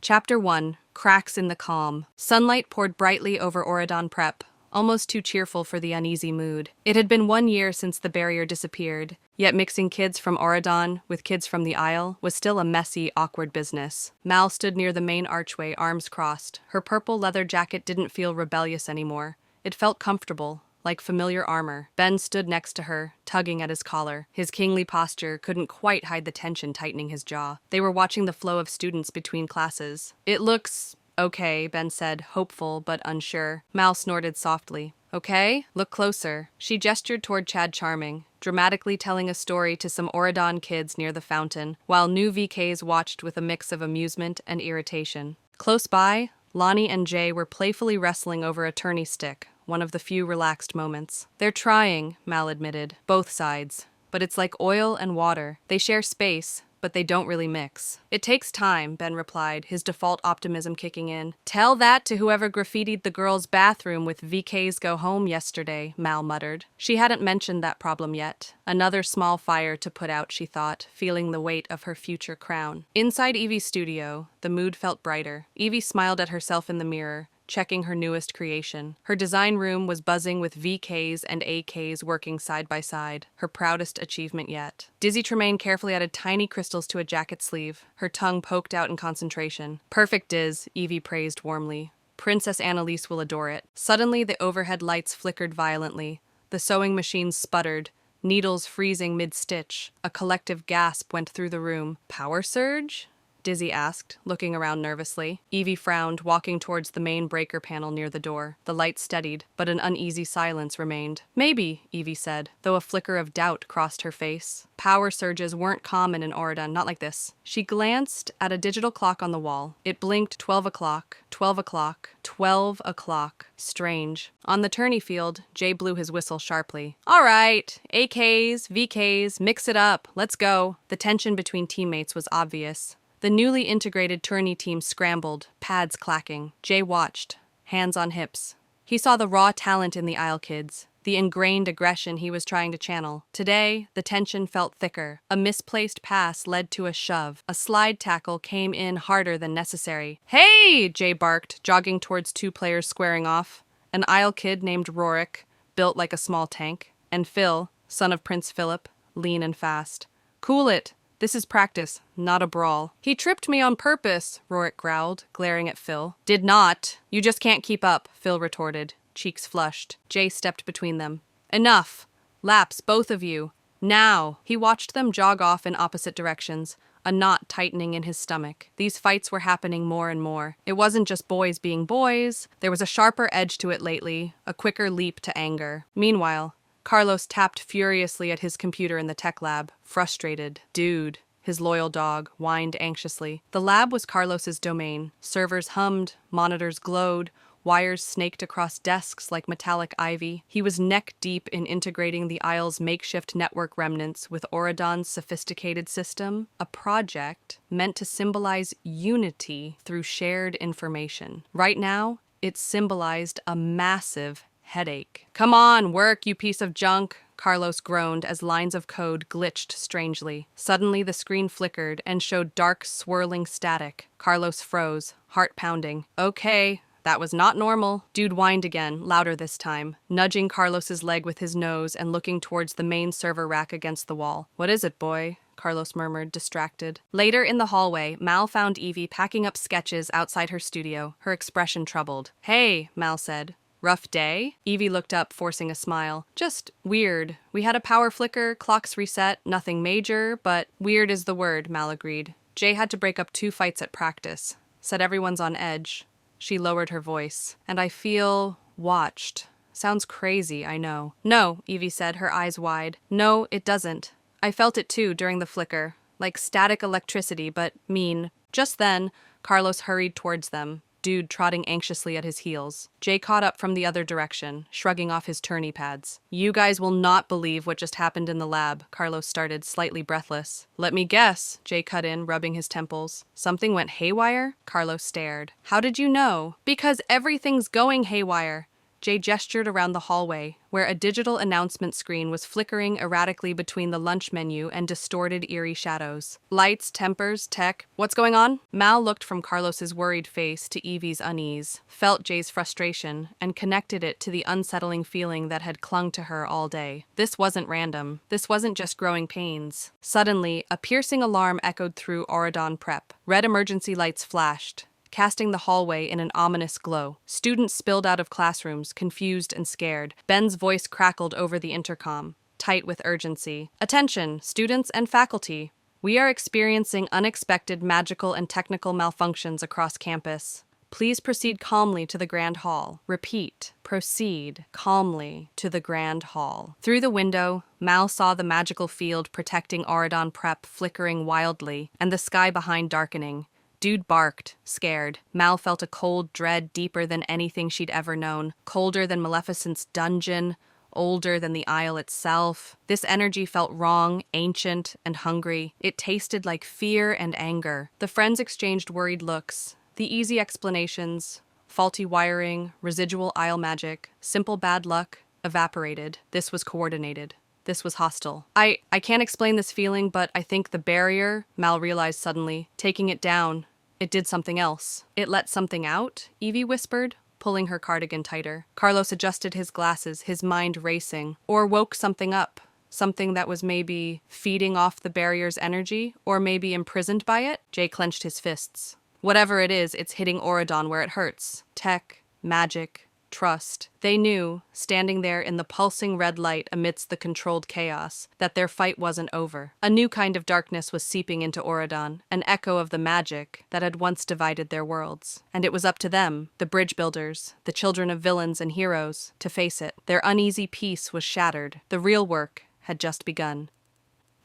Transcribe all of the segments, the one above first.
Chapter 1. Cracks in the Calm. Sunlight poured brightly over Auradon Prep, almost too cheerful for the uneasy mood. It had been 1 year since the barrier disappeared, yet mixing kids from Auradon with kids from the Isle was still a messy, awkward business. Mal stood near the main archway, arms crossed. Her purple leather jacket didn't feel rebellious anymore. It felt comfortable, like familiar armor. Ben stood next to her, tugging at his collar. His kingly posture couldn't quite hide the tension tightening his jaw. They were watching the flow of students between classes. "It looks okay," Ben said, hopeful but unsure. Mal snorted softly. "Okay? Look closer." She gestured toward Chad Charming, dramatically telling a story to some Auradon kids near the fountain, while new VKs watched with a mix of amusement and irritation. Close by, Lonnie and Jay were playfully wrestling over a tourney stick, one of the few relaxed moments. "They're trying," Mal admitted. "Both sides. But it's like oil and water. They share space, but they don't really mix." "It takes time," Ben replied, his default optimism kicking in. "Tell that to whoever graffitied the girls' bathroom with VK's Go Home yesterday," Mal muttered. She hadn't mentioned that problem yet. Another small fire to put out, she thought, feeling the weight of her future crown. Inside Evie's studio, the mood felt brighter. Evie smiled at herself in the mirror, checking her newest creation. Her design room was buzzing with VKs and AKs working side by side, her proudest achievement yet. Dizzy Tremaine carefully added tiny crystals to a jacket sleeve, her tongue poked out in concentration. "Perfect, Diz," Evie praised warmly. "Princess Annalise will adore it." Suddenly, the overhead lights flickered violently. The sewing machine sputtered, needles freezing mid-stitch. A collective gasp went through the room. "Power surge?" Dizzy asked, looking around nervously. Evie frowned, walking towards the main breaker panel near the door. The light steadied, but an uneasy silence remained. "Maybe," Evie said, though a flicker of doubt crossed her face. Power surges weren't common in Auradon, not like this. She glanced at a digital clock on the wall. It blinked 12 o'clock, 12 o'clock, 12 o'clock. Strange. On the tourney field, Jay blew his whistle sharply. "All right, AKs, VKs, mix it up, let's go." The tension between teammates was obvious. The newly integrated tourney team scrambled, pads clacking. Jay watched, hands on hips. He saw the raw talent in the Isle kids, the ingrained aggression he was trying to channel. Today, the tension felt thicker. A misplaced pass led to a shove. A slide tackle came in harder than necessary. "Hey!" Jay barked, jogging towards two players squaring off. An Isle kid named Rorik, built like a small tank, and Phil, son of Prince Philip, lean and fast. "Cool it. This is practice, not a brawl." "He tripped me on purpose," Rorik growled, glaring at Phil. "Did not. You just can't keep up," Phil retorted, cheeks flushed. Jay stepped between them. "Enough. Laps, both of you. Now." He watched them jog off in opposite directions, a knot tightening in his stomach. These fights were happening more and more. It wasn't just boys being boys. There was a sharper edge to it lately, a quicker leap to anger. Meanwhile, Carlos tapped furiously at his computer in the tech lab, frustrated. "Dude," his loyal dog whined anxiously. The lab was Carlos's domain. Servers hummed, monitors glowed, wires snaked across desks like metallic ivy. He was neck-deep in integrating the Isle's makeshift network remnants with Auradon's sophisticated system, a project meant to symbolize unity through shared information. Right now, it symbolized a massive headache. "Come on, work, you piece of junk," Carlos groaned as lines of code glitched strangely. Suddenly the screen flickered and showed dark, swirling static. Carlos froze, heart pounding. "Okay, that was not normal." Dude whined again, louder this time, nudging Carlos's leg with his nose and looking towards the main server rack against the wall. "What is it, boy?" Carlos murmured, distracted. Later in the hallway, Mal found Evie packing up sketches outside her studio, her expression troubled. "Hey," Mal said. "Rough day?" Evie looked up, forcing a smile. "Just weird. We had a power flicker, clocks reset, nothing major, but weird is the word," Mal agreed. "Jay had to break up 2 fights at practice. Said everyone's on edge." She lowered her voice. "And I feel watched. Sounds crazy, I know." "No," Evie said, her eyes wide. "No, it doesn't. I felt it too during the flicker. Like static electricity, but mean." Just then, Carlos hurried towards them, Dude trotting anxiously at his heels. Jay caught up from the other direction, shrugging off his tourney pads. "You guys will not believe what just happened in the lab," Carlos started, slightly breathless. "Let me guess," Jay cut in, rubbing his temples. "Something went haywire?" Carlos stared. "How did you know?" "Because everything's going haywire. Jay gestured around the hallway, where a digital announcement screen was flickering erratically between the lunch menu and distorted, eerie shadows. Lights, tempers, tech. What's going on? Mal looked from Carlos's worried face to Evie's unease, felt Jay's frustration, and connected it to the unsettling feeling that had clung to her all day. This wasn't random. This wasn't just growing pains. Suddenly, a piercing alarm echoed through Auradon Prep. Red emergency lights flashed, casting the hallway in an ominous glow. Students spilled out of classrooms, confused and scared. Ben's voice crackled over the intercom, tight with urgency. Attention, students and faculty. We are experiencing unexpected magical and technical malfunctions across campus. Please proceed calmly to the Grand Hall. Repeat, proceed calmly to the Grand Hall. Through the window, Mal saw the magical field protecting Auradon Prep flickering wildly, and the sky behind darkening. Dude barked, scared. Mal felt a cold dread deeper than anything she'd ever known, colder than Maleficent's dungeon, older than the Isle itself. This energy felt wrong, ancient, and hungry. It tasted like fear and anger. The friends exchanged worried looks. The easy explanations, faulty wiring, residual Isle magic, simple bad luck, evaporated. This was coordinated. This was hostile. I can't explain this feeling, but I think the barrier, Mal realized suddenly, taking it down, it did something else. It let something out, Evie whispered, pulling her cardigan tighter. Carlos adjusted his glasses, his mind racing. Or woke something up. Something that was maybe feeding off the barrier's energy, or maybe imprisoned by it? Jay clenched his fists. Whatever it is, it's hitting Auradon where it hurts. Tech, magic, trust. They knew, standing there in the pulsing red light amidst the controlled chaos, that their fight wasn't over. A new kind of darkness was seeping into Auradon, an echo of the magic that had once divided their worlds. And it was up to them, the bridge builders, the children of villains and heroes, to face it. Their uneasy peace was shattered. The real work had just begun.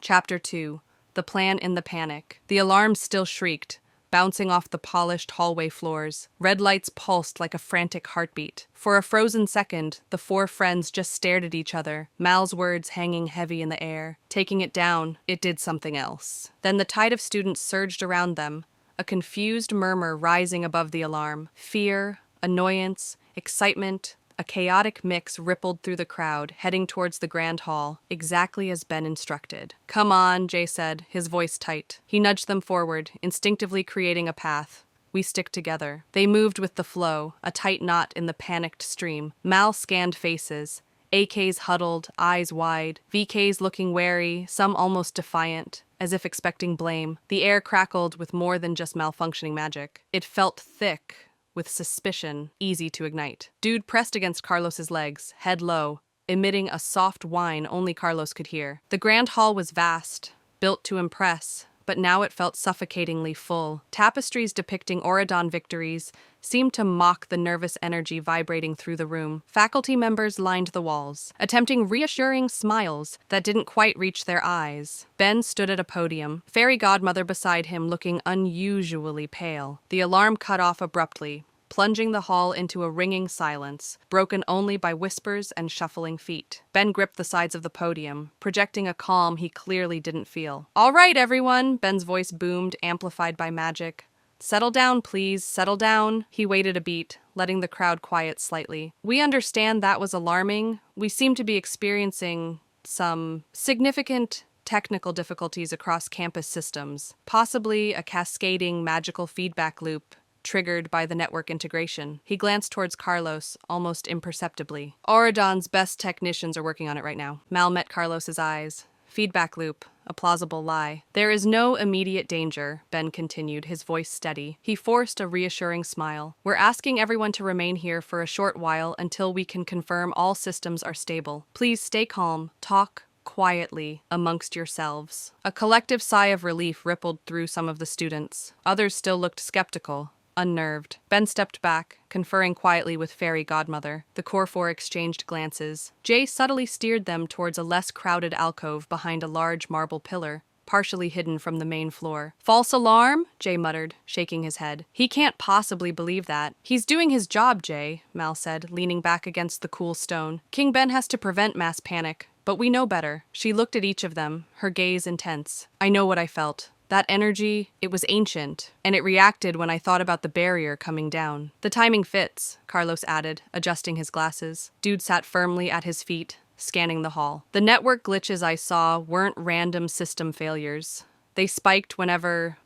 Chapter 2. The Plan in the Panic. The alarms still shrieked, bouncing off the polished hallway floors. Red lights pulsed like a frantic heartbeat. For a frozen second, the four friends just stared at each other, Mal's words hanging heavy in the air. Taking it down, it did something else. Then the tide of students surged around them, a confused murmur rising above the alarm. Fear, annoyance, excitement, a chaotic mix rippled through the crowd, heading towards the Grand Hall, exactly as Ben instructed. Come on, Jay said, his voice tight. He nudged them forward, instinctively creating a path. We stick together. They moved with the flow, a tight knot in the panicked stream. Mal scanned faces. AKs huddled, eyes wide. VKs looking wary, some almost defiant, as if expecting blame. The air crackled with more than just malfunctioning magic. It felt thick, with suspicion, easy to ignite. Dude pressed against Carlos's legs, head low, emitting a soft whine only Carlos could hear. The Grand Hall was vast, built to impress, but now it felt suffocatingly full. Tapestries depicting Auradon victories seemed to mock the nervous energy vibrating through the room. Faculty members lined the walls, attempting reassuring smiles that didn't quite reach their eyes. Ben stood at a podium, fairy godmother beside him looking unusually pale. The alarm cut off abruptly, plunging the hall into a ringing silence, broken only by whispers and shuffling feet. Ben gripped the sides of the podium, projecting a calm he clearly didn't feel. All right, everyone, Ben's voice boomed, amplified by magic. Settle down, please, settle down. He waited a beat, letting the crowd quiet slightly. We understand that was alarming. We seem to be experiencing some significant technical difficulties across campus systems, possibly a cascading magical feedback loop triggered by the network integration. He glanced towards Carlos, almost imperceptibly. Auradon's best technicians are working on it right now. Mal met Carlos's eyes. Feedback loop, a plausible lie. There is no immediate danger, Ben continued, his voice steady. He forced a reassuring smile. We're asking everyone to remain here for a short while until we can confirm all systems are stable. Please stay calm. Talk quietly amongst yourselves. A collective sigh of relief rippled through some of the students. Others still looked skeptical, unnerved. Ben stepped back, conferring quietly with Fairy Godmother. The core four exchanged glances. Jay subtly steered them towards a less crowded alcove behind a large marble pillar, partially hidden from the main floor. False alarm? Jay muttered, shaking his head. He can't possibly believe that. He's doing his job, Jay, Mal said, leaning back against the cool stone. King Ben has to prevent mass panic, but we know better. She looked at each of them, her gaze intense. I know what I felt. That energy, it was ancient, and it reacted when I thought about the barrier coming down. The timing fits, Carlos added, adjusting his glasses. Dude sat firmly at his feet, scanning the hall. The network glitches I saw weren't random system failures. They spiked whenever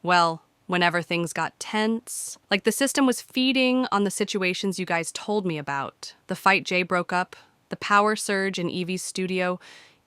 things got tense. Like the system was feeding on the situations you guys told me about. The fight Jay broke up, the power surge in Evie's studio,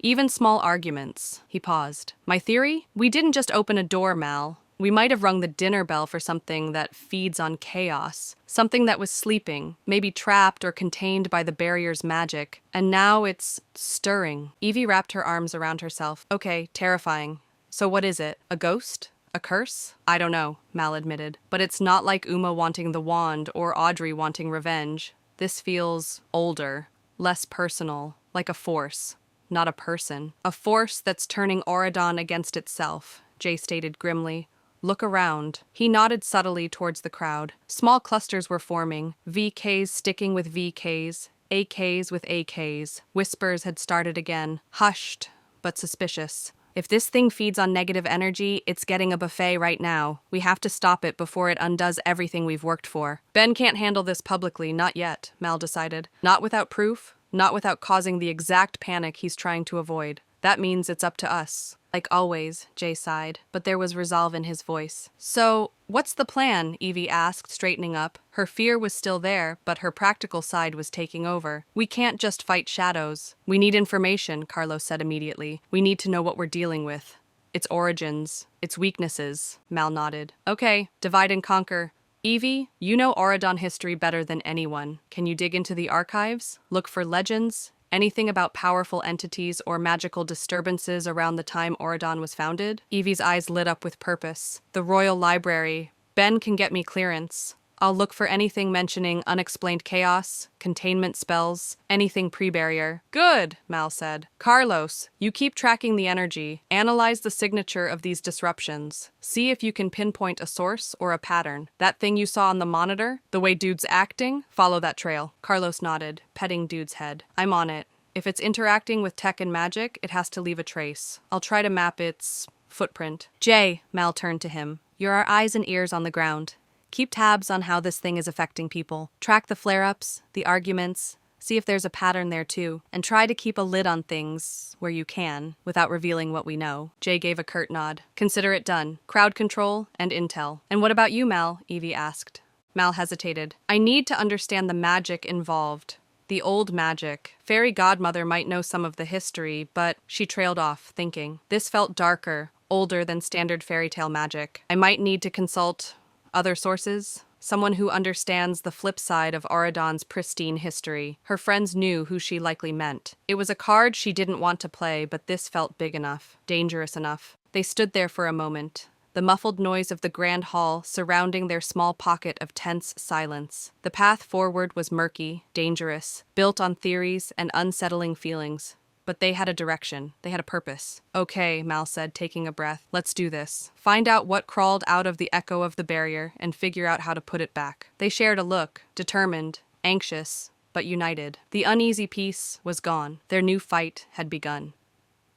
even small arguments. He paused. My theory? We didn't just open a door, Mal. We might have rung the dinner bell for something that feeds on chaos. Something that was sleeping, maybe trapped or contained by the barrier's magic. And now it's stirring. Evie wrapped her arms around herself. Okay, terrifying. So what is it? A ghost? A curse? I don't know, Mal admitted. But it's not like Uma wanting the wand or Audrey wanting revenge. This feels older, less personal, like a force. Not a person. A force that's turning Auradon against itself, Jay stated grimly. Look around. He nodded subtly towards the crowd. Small clusters were forming, VKs sticking with VKs, AKs with AKs. Whispers had started again, hushed, but suspicious. If this thing feeds on negative energy, it's getting a buffet right now. We have to stop it before it undoes everything we've worked for. Ben can't handle this publicly, not yet, Mal decided. Not without proof. Not without causing the exact panic he's trying to avoid. That means it's up to us. Like always, Jay sighed, but there was resolve in his voice. So, what's the plan? Evie asked, straightening up. Her fear was still there, but her practical side was taking over. We can't just fight shadows. We need information, Carlos said immediately. We need to know what we're dealing with. Its origins, its weaknesses, Mal nodded. Okay, divide and conquer. Evie, you know Auradon history better than anyone. Can you dig into the archives? Look for legends? Anything about powerful entities or magical disturbances around the time Auradon was founded? Evie's eyes lit up with purpose. The Royal Library. Ben can get me clearance. I'll look for anything mentioning unexplained chaos, containment spells, anything pre-barrier. Good, Mal said. Carlos, you keep tracking the energy. Analyze the signature of these disruptions. See if you can pinpoint a source or a pattern. That thing you saw on the monitor, the way Dude's acting, follow that trail. Carlos nodded, petting Dude's head. I'm on it. If it's interacting with tech and magic, it has to leave a trace. I'll try to map its footprint. Jay, Mal turned to him. You're our eyes and ears on the ground. Keep tabs on how this thing is affecting people. Track the flare-ups, the arguments, see if there's a pattern there too, and try to keep a lid on things where you can, without revealing what we know. Jay gave a curt nod. Consider it done. Crowd control and intel. And what about you, Mal? Evie asked. Mal hesitated. I need to understand the magic involved. The old magic. Fairy godmother might know some of the history, but she trailed off, thinking. This felt darker, older than standard fairy tale magic. I might need to consult other sources? Someone who understands the flip side of Auradon's pristine history. Her friends knew who she likely meant. It was a card she didn't want to play, but this felt big enough, dangerous enough. They stood there for a moment, the muffled noise of the grand hall surrounding their small pocket of tense silence. The path forward was murky, dangerous, built on theories and unsettling feelings. But they had a direction. They had a purpose. Okay, Mal said, taking a breath. Let's do this. Find out what crawled out of the echo of the barrier and figure out how to put it back. They shared a look, determined, anxious, but united. The uneasy peace was gone. Their new fight had begun.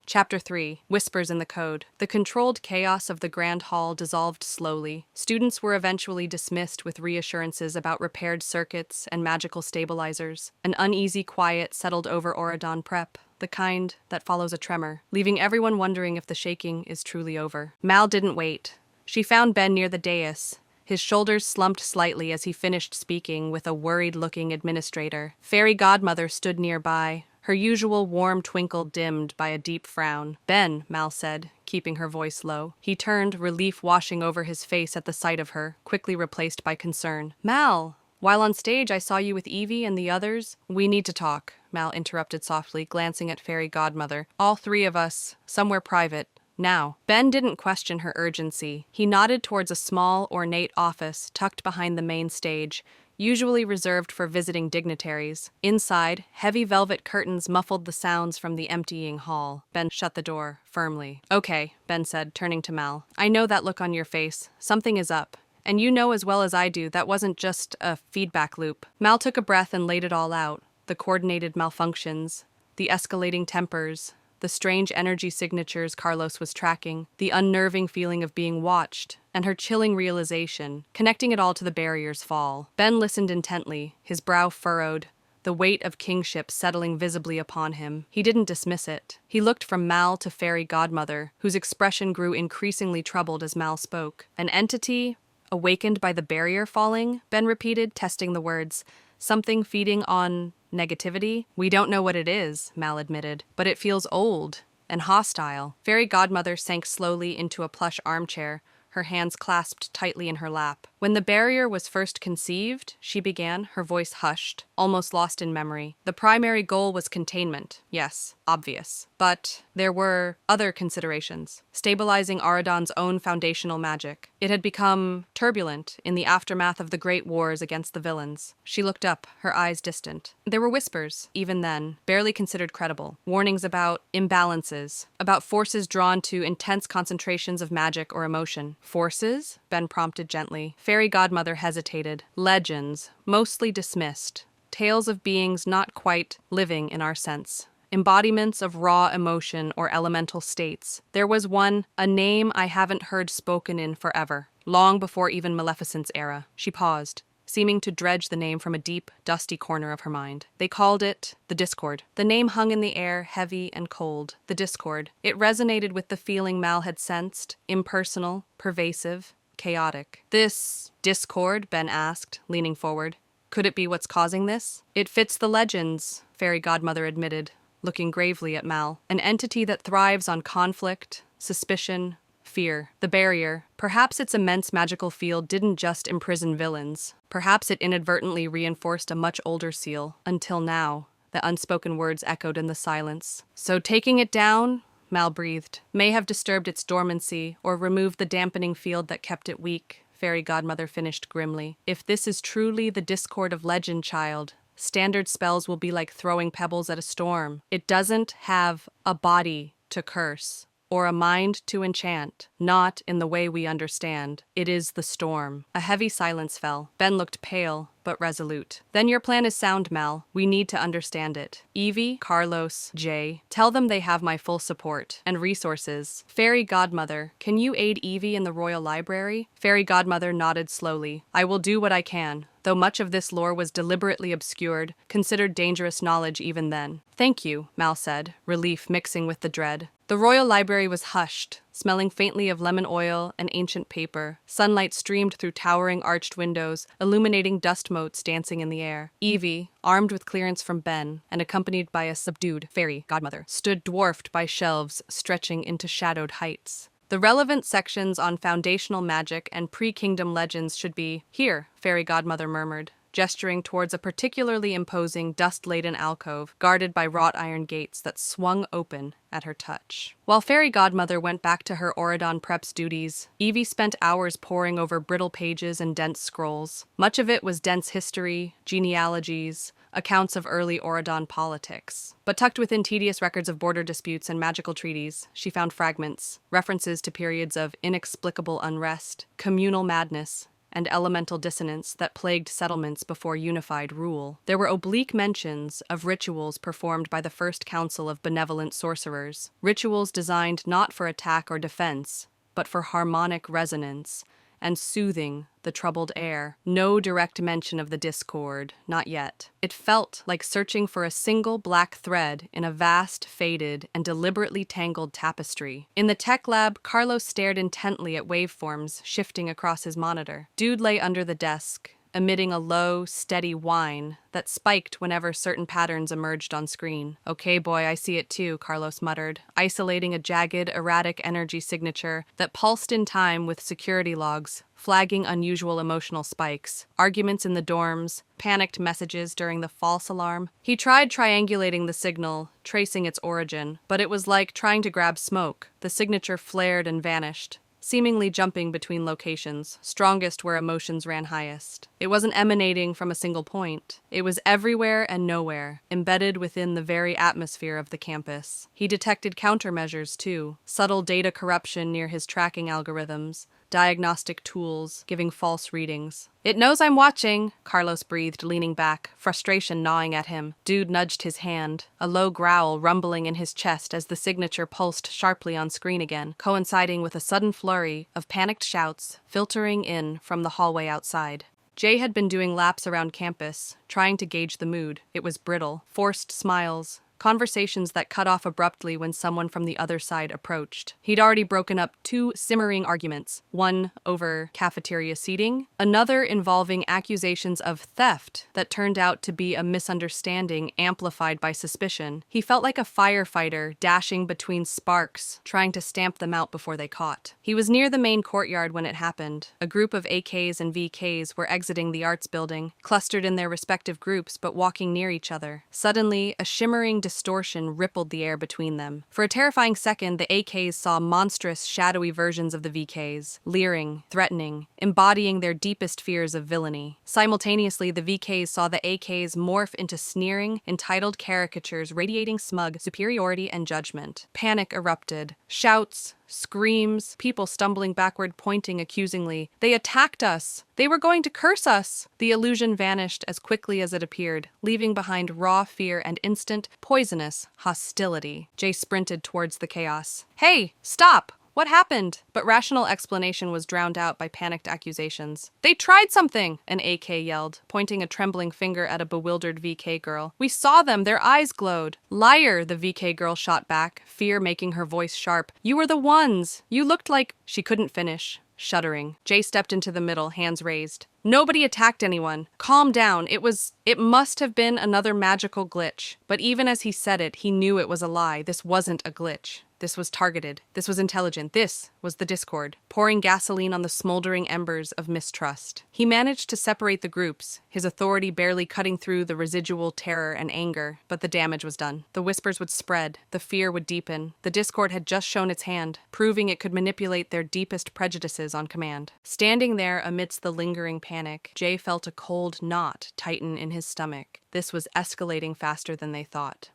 Chapter 3. Whispers in the Code. The controlled chaos of the Grand Hall dissolved slowly. Students were eventually dismissed with reassurances about repaired circuits and magical stabilizers. An uneasy quiet settled over Auradon Prep, the kind that follows a tremor, leaving everyone wondering if the shaking is truly over. Mal didn't wait. She found Ben near the dais. His shoulders slumped slightly as he finished speaking with a worried-looking administrator. Fairy godmother stood nearby, her usual warm twinkle dimmed by a deep frown. Ben, Mal said, keeping her voice low. He turned, relief washing over his face at the sight of her, quickly replaced by concern. Mal! While on stage I saw you with Evie and the others. We need to talk, Mal interrupted softly, glancing at Fairy Godmother. All three of us, somewhere private. Now. Ben didn't question her urgency. He nodded towards a small, ornate office tucked behind the main stage, usually reserved for visiting dignitaries. Inside, heavy velvet curtains muffled the sounds from the emptying hall. Ben shut the door firmly. Okay, Ben said, turning to Mal. I know that look on your face. Something is up. And you know as well as I do that wasn't just a feedback loop. Mal took a breath and laid it all out. The coordinated malfunctions, the escalating tempers, the strange energy signatures Carlos was tracking, the unnerving feeling of being watched, and her chilling realization, connecting it all to the barrier's fall. Ben listened intently, his brow furrowed, the weight of kingship settling visibly upon him. He didn't dismiss it. He looked from Mal to Fairy Godmother, whose expression grew increasingly troubled as Mal spoke. An entity awakened by the barrier falling, Ben repeated, testing the words. Something feeding on negativity? We don't know what it is, Mal admitted, but it feels old and hostile. Fairy Godmother sank slowly into a plush armchair, her hands clasped tightly in her lap. When the barrier was first conceived, she began, her voice hushed, almost lost in memory. The primary goal was containment. Yes, obvious. But there were other considerations. Stabilizing Auradon's own foundational magic. It had become turbulent in the aftermath of the great wars against the villains. She looked up, her eyes distant. There were whispers, even then, barely considered credible. Warnings about imbalances, about forces drawn to intense concentrations of magic or emotion. Forces? Ben prompted gently. Fairy Godmother hesitated. Legends, mostly dismissed. Tales of beings not quite living in our sense. Embodiments of raw emotion or elemental states. There was one, a name I haven't heard spoken in forever, long before even Maleficent's era. She paused, seeming to dredge the name from a deep, dusty corner of her mind. They called it the Discord. The name hung in the air, heavy and cold. The Discord. It resonated with the feeling Mal had sensed, impersonal, pervasive, chaotic. This discord, Ben asked, leaning forward. Could it be what's causing this? It fits the legends, Fairy Godmother admitted, looking gravely at Mal. An entity that thrives on conflict, suspicion, fear. The barrier. Perhaps its immense magical field didn't just imprison villains. Perhaps it inadvertently reinforced a much older seal. Until now, the unspoken words echoed in the silence. So taking it down, Mal breathed, may have disturbed its dormancy or removed the dampening field that kept it weak, Fairy Godmother finished grimly. If this is truly the discord of legend, child, standard spells will be like throwing pebbles at a storm. It doesn't have a body to curse or a mind to enchant, not in the way we understand. It is the storm. A heavy silence fell. Ben looked pale, but resolute. Then your plan is sound, Mal. We need to understand it. Evie, Carlos, Jay, tell them they have my full support and resources. Fairy Godmother, can you aid Evie in the Royal Library? Fairy Godmother nodded slowly. I will do what I can, though much of this lore was deliberately obscured, considered dangerous knowledge even then. Thank you, Mal said, relief mixing with the dread. The Royal Library was hushed, smelling faintly of lemon oil and ancient paper. Sunlight streamed through towering arched windows, illuminating dust motes dancing in the air. Evie, armed with clearance from Ben, and accompanied by a subdued Fairy Godmother, stood dwarfed by shelves stretching into shadowed heights. The relevant sections on foundational magic and pre-kingdom legends should be here, Fairy Godmother murmured, gesturing towards a particularly imposing, dust-laden alcove guarded by wrought iron gates that swung open at her touch. While Fairy Godmother went back to her Auradon prep's duties, Evie spent hours poring over brittle pages and dense scrolls. Much of it was dense history, genealogies, accounts of early Auradon politics. But tucked within tedious records of border disputes and magical treaties, she found fragments, references to periods of inexplicable unrest, communal madness, and elemental dissonance that plagued settlements before unified rule. There were oblique mentions of rituals performed by the First Council of Benevolent Sorcerers, rituals designed not for attack or defense, but for harmonic resonance and soothing the troubled air. No direct mention of the discord, not yet. It felt like searching for a single black thread in a vast, faded, and deliberately tangled tapestry. In the tech lab, Carlos stared intently at waveforms shifting across his monitor. Dude lay under the desk, emitting a low, steady whine that spiked whenever certain patterns emerged on screen. Okay, boy, I see it too, Carlos muttered, isolating a jagged, erratic energy signature that pulsed in time with security logs, flagging unusual emotional spikes, arguments in the dorms, panicked messages during the false alarm. He tried triangulating the signal, tracing its origin, but it was like trying to grab smoke. The signature flared and vanished, seemingly jumping between locations, strongest where emotions ran highest. It wasn't emanating from a single point. It was everywhere and nowhere, embedded within the very atmosphere of the campus. He detected countermeasures, too, subtle data corruption near his tracking algorithms, diagnostic tools, giving false readings. "It knows I'm watching," Carlos breathed, leaning back, frustration gnawing at him. Dude nudged his hand, a low growl rumbling in his chest as the signature pulsed sharply on screen again, coinciding with a sudden flurry of panicked shouts filtering in from the hallway outside. Jay had been doing laps around campus, trying to gauge the mood. It was brittle, forced smiles, conversations that cut off abruptly when someone from the other side approached. He'd already broken up 2 simmering arguments, one over cafeteria seating, another involving accusations of theft that turned out to be a misunderstanding amplified by suspicion. He felt like a firefighter dashing between sparks, trying to stamp them out before they caught. He was near the main courtyard when it happened. A group of AKs and VKs were exiting the arts building, clustered in their respective groups but walking near each other. Suddenly, a shimmering distortion rippled the air between them. For a terrifying second, the AKs saw monstrous, shadowy versions of the VKs, leering, threatening, embodying their deepest fears of villainy. Simultaneously, the VKs saw the AKs morph into sneering, entitled caricatures radiating smug superiority and judgment. Panic erupted. Shouts, screams, people stumbling backward, pointing accusingly. "They attacked us! They were going to curse us!" The illusion vanished as quickly as it appeared, leaving behind raw fear and instant, poisonous hostility. Jay sprinted towards the chaos. "Hey, stop! What happened?" But rational explanation was drowned out by panicked accusations. "They tried something!" an AK yelled, pointing a trembling finger at a bewildered VK girl. "We saw them, their eyes glowed." "Liar," the VK girl shot back, fear making her voice sharp. "You were the ones! You looked like—" She couldn't finish. Shuddering, Jay stepped into the middle, hands raised. "Nobody attacked anyone. Calm down. It must have been another magical glitch." But even as he said it, he knew it was a lie. This wasn't a glitch. This was targeted. This was intelligent. This was the Discord, pouring gasoline on the smoldering embers of mistrust. He managed to separate the groups, his authority barely cutting through the residual terror and anger, but the damage was done. The whispers would spread. The fear would deepen. The Discord had just shown its hand, proving it could manipulate their deepest prejudices on command. Standing there amidst the lingering panic, Jay felt a cold knot tighten in his stomach. This was escalating faster than they thought.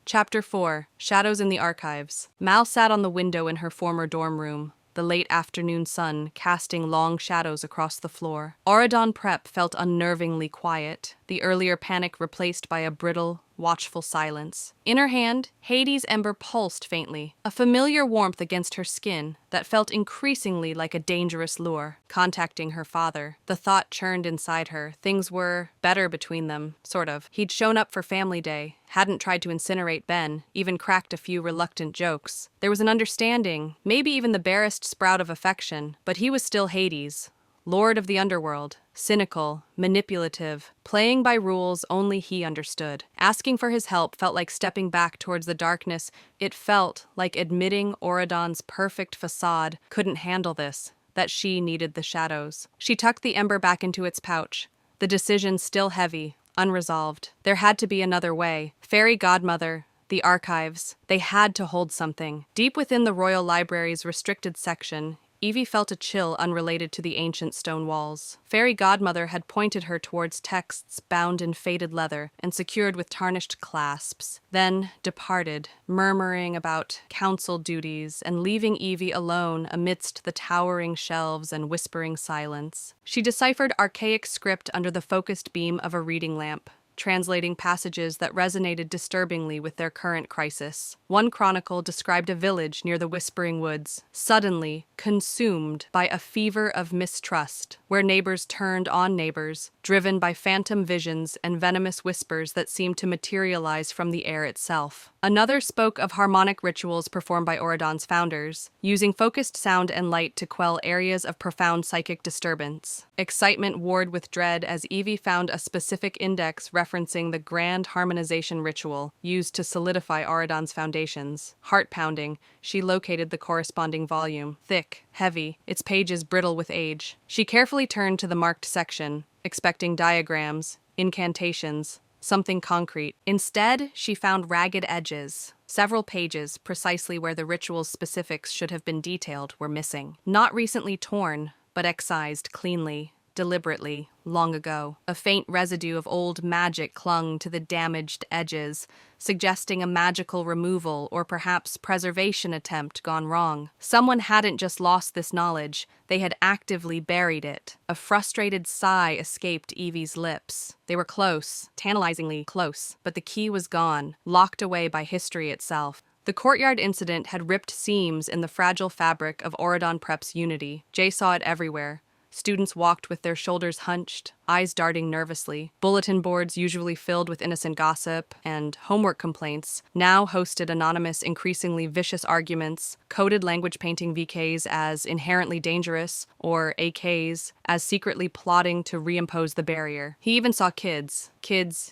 Chapter 4. Shadows in the Archives. Mal sat on the window in her former dorm room, the late afternoon sun casting long shadows across the floor. Auradon Prep felt unnervingly quiet, the earlier panic replaced by a brittle, watchful silence. In her hand, Hades' ember pulsed faintly, a familiar warmth against her skin that felt increasingly like a dangerous lure. Contacting her father, the thought churned inside her. Things were better between them, sort of. He'd shown up for family day, hadn't tried to incinerate Ben, even cracked a few reluctant jokes. There was an understanding, maybe even the barest sprout of affection, but he was still Hades, Lord of the Underworld, cynical, manipulative, playing by rules only he understood. Asking for his help felt like stepping back towards the darkness. It felt like admitting Auradon's perfect facade couldn't handle this, that she needed the shadows. She tucked the ember back into its pouch, the decision still heavy, unresolved. There had to be another way. Fairy godmother, the archives, they had to hold something. Deep within the Royal Library's restricted section, Evie felt a chill unrelated to the ancient stone walls. Fairy Godmother had pointed her towards texts bound in faded leather and secured with tarnished clasps, then departed, murmuring about council duties and leaving Evie alone amidst the towering shelves and whispering silence. She deciphered archaic script under the focused beam of a reading lamp, translating passages that resonated disturbingly with their current crisis. One chronicle described a village near the Whispering Woods, suddenly consumed by a fever of mistrust, where neighbors turned on neighbors, driven by phantom visions and venomous whispers that seemed to materialize from the air itself. Another spoke of harmonic rituals performed by Auradon's founders, using focused sound and light to quell areas of profound psychic disturbance. Excitement warred with dread as Evie found a specific index referencing the grand harmonization ritual used to solidify Auradon's foundations. Heart-pounding, she located the corresponding volume. Thick, heavy, its pages brittle with age. She carefully turned to the marked section, expecting diagrams, incantations, something concrete. Instead, she found ragged edges. Several pages, precisely where the ritual's specifics should have been detailed, were missing. Not recently torn, but excised cleanly. deliberately, long ago. A faint residue of old magic clung to the damaged edges, suggesting a magical removal or perhaps preservation attempt gone wrong. Someone hadn't just lost this knowledge, they had actively buried it. A frustrated sigh escaped Evie's lips. They were close, tantalizingly close, but the key was gone, locked away by history itself. The courtyard incident had ripped seams in the fragile fabric of Auradon Prep's unity. Jay saw it everywhere. Students walked with their shoulders hunched, eyes darting nervously. Bulletin boards, usually filled with innocent gossip and homework complaints, now hosted anonymous, increasingly vicious arguments, coded language painting VKs as inherently dangerous, or AKs as secretly plotting to reimpose the barrier. He even saw kids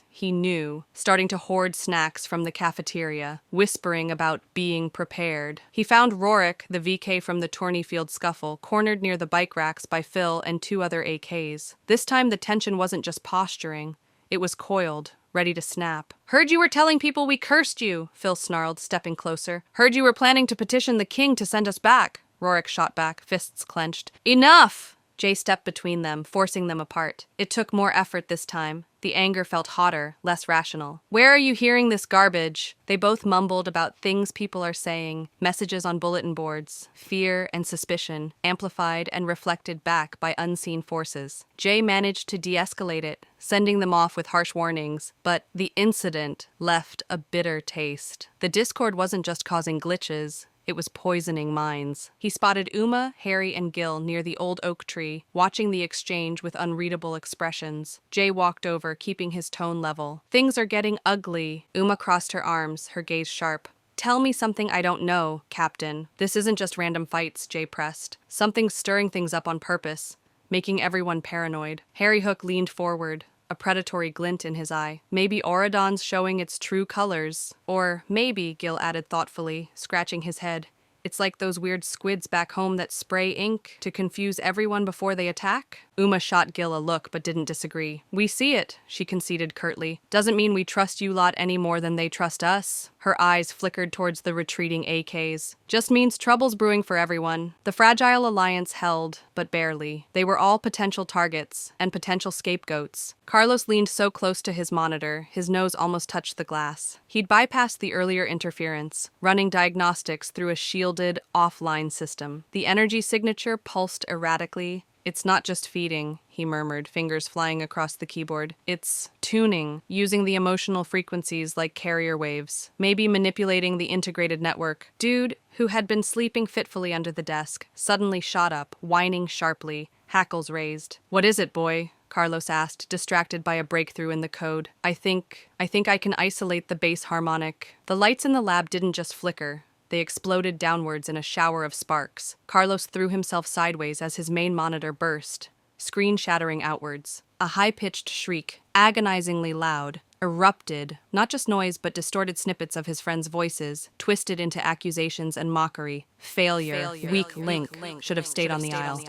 he knew, starting to hoard snacks from the cafeteria, whispering about being prepared. He found Rorik, the VK from the Tourneyfield scuffle, cornered near the bike racks by Phil and 2 other AKs. This time the tension wasn't just posturing, it was coiled, ready to snap. "Heard you were telling people we cursed you," Phil snarled, stepping closer. "Heard you were planning to petition the king to send us back," Rorik shot back, fists clenched. "Enough!" Jay stepped between them, forcing them apart. It took more effort this time. The anger felt hotter, less rational. "Where are you hearing this garbage?" They both mumbled about things people are saying, messages on bulletin boards, fear and suspicion, amplified and reflected back by unseen forces. Jay managed to de-escalate it, sending them off with harsh warnings, but the incident left a bitter taste. The Discord wasn't just causing glitches, it was poisoning minds. He spotted Uma, Harry, and Gil near the old oak tree, watching the exchange with unreadable expressions. Jay walked over, keeping his tone level. "Things are getting ugly." Uma crossed her arms, her gaze sharp. "Tell me something I don't know, Captain." "This isn't just random fights," Jay pressed. "Something's stirring things up on purpose, making everyone paranoid." Harry Hook leaned forward, a predatory glint in his eye. "Maybe Auradon's showing its true colors." "Or maybe," Gil added thoughtfully, scratching his head, "it's like those weird squids back home that spray ink to confuse everyone before they attack?" Uma shot Gil a look but didn't disagree. "We see it," she conceded curtly. "Doesn't mean we trust you lot any more than they trust us." Her eyes flickered towards the retreating AKs. "Just means trouble's brewing for everyone." The fragile alliance held, but barely. They were all potential targets, and potential scapegoats. Carlos leaned so close to his monitor, his nose almost touched the glass. He'd bypassed the earlier interference, running diagnostics through a shielded, offline system. The energy signature pulsed erratically. "It's not just feeding," he murmured, fingers flying across the keyboard. "It's tuning, using the emotional frequencies like carrier waves, maybe manipulating the integrated network." Dude, who had been sleeping fitfully under the desk, suddenly shot up, whining sharply, hackles raised. "What is it, boy?" Carlos asked, distracted by a breakthrough in the code. I think I can isolate the bass harmonic." The lights in the lab didn't just flicker. They exploded downwards in a shower of sparks. Carlos threw himself sideways as his main monitor burst, screen shattering outwards. A high-pitched shriek, agonizingly loud, erupted, not just noise but distorted snippets of his friends' voices, twisted into accusations and mockery. Failure, weak link, should have stayed on the aisle.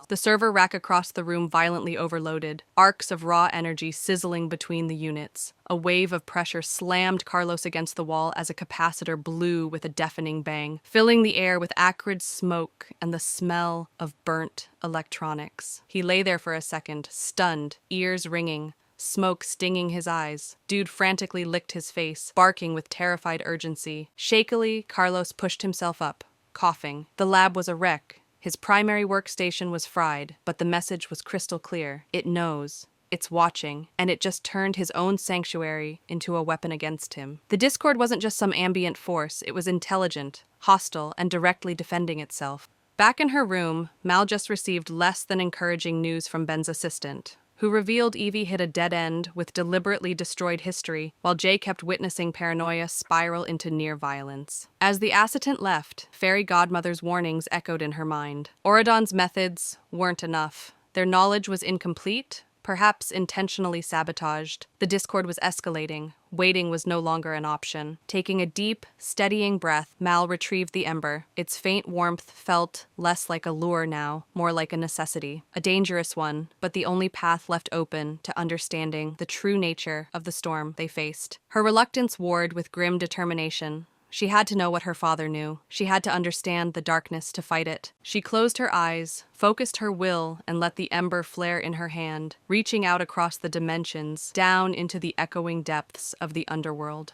The server rack across the room violently overloaded, arcs of raw energy sizzling between the units. A wave of pressure slammed Carlos against the wall as a capacitor blew with a deafening bang, filling the air with acrid smoke and the smell of burnt electronics. He lay there for a second, stunned, ears ringing, smoke stinging his eyes. Dude frantically licked his face, barking with terrified urgency. Shakily, Carlos pushed himself up, coughing. The lab was a wreck. His primary workstation was fried, but the message was crystal clear. It knows. It's watching, and it just turned his own sanctuary into a weapon against him. The Discord wasn't just some ambient force, it was intelligent, hostile, and directly defending itself. Back in her room, Mal just received less than encouraging news from Ben's assistant, who revealed Evie hit a dead end with deliberately destroyed history, while Jay kept witnessing paranoia spiral into near violence. As the assistant left, Fairy Godmother's warnings echoed in her mind. Auradon's methods weren't enough. Their knowledge was incomplete, perhaps intentionally sabotaged. The Discord was escalating. Waiting was no longer an option. Taking a deep, steadying breath, Mal retrieved the ember. Its faint warmth felt less like a lure now, more like a necessity. A dangerous one, but the only path left open to understanding the true nature of the storm they faced. Her reluctance warred with grim determination. She had to know what her father knew. She had to understand the darkness to fight it. She closed her eyes, focused her will, and let the ember flare in her hand, reaching out across the dimensions, down into the echoing depths of the underworld.